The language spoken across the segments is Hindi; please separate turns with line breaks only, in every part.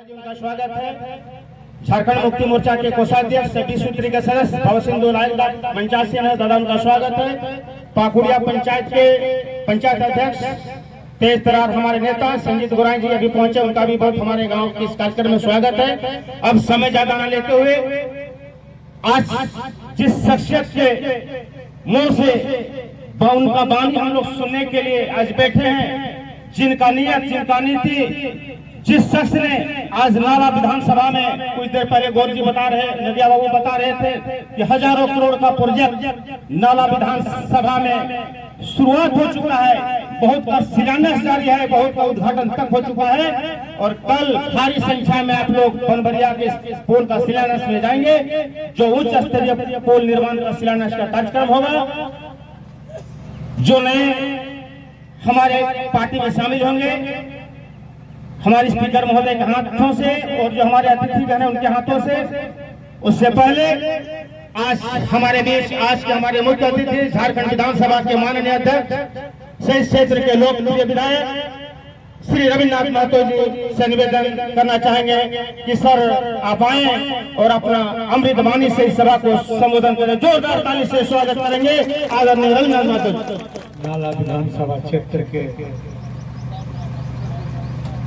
जी उनका स्वागत है। झारखंड मुक्ति मोर्चा के कोषाध्यक्ष 20 सूत्री के सदस्य भव सिंधु लाल मंचासी है, दादा उनका स्वागत है। पाकुड़िया पंचायत के पंचायत अध्यक्ष तेज तरार हमारे नेता संजीत गोराई जी अभी पहुंचे, उनका भी बहुत हमारे गांव के इस कार्यक्रम में स्वागत है। अब समय ज्यादा न लेते हुए आज जिस शख्सियत के मुंह से उनका वाणी हम लोग सुनने के लिए आज बैठे हैं, जिनका नियत जिनका नीति, जिस शख्स ने आज नाला विधानसभा में कुछ देर पहले गौर जी बता रहे, नदिया बाबू बता रहे थे कि हजारों करोड़ का प्रोजेक्ट नाला विधानसभा में शुरुआत हो चुका है, बहुत का शिलान्यास जारी है, बहुत का उद्घाटन तक हो चुका है और कल भारी संख्या में आप लोग बनबरिया के पोल का शिलान्यास में जाएंगे, जो उच्च स्तरीय पोल निर्माण का शिलान्यास का कार्यक्रम होगा। जो नए हमारे पार्टी में शामिल होंगे, हमारे स्पीकर महोदय के हाथों से और जो हमारे अतिथिगण हैं उनके हाथों से, उससे पहले आज हमारे बीच आज के हमारे मुख्य अतिथि झारखंड विधानसभा के माननीय अध्यक्ष से क्षेत्र के लोकप्रिय विधायक श्री रविन्द्रनाथ महतो जी से निवेदन करना चाहेंगे कि सर आप आए और अपना अमृत वाणी से इस सभा को संबोधन करें। जोरदार ताली से स्वागत करेंगे आदरणीय रविन्द्रनाथ महतो जी।
नाला विधानसभा क्षेत्र के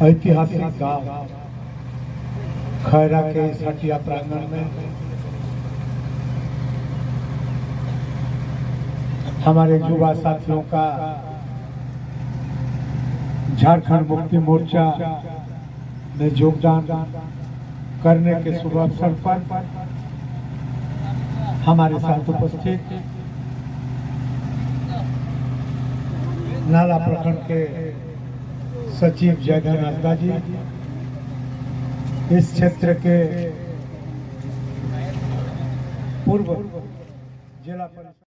ऐतिहासिक गांव खैरा के इस हटिया प्रांगण में हमारे युवा साथियों का झारखंड मुक्ति मोर्चा में योगदान करने के शुभ अवसर पर हमारे साथ उपस्थित नाला प्रखंड के सचिव जयधन आद्दा जी, इस क्षेत्र के पूर्व जिला परिषद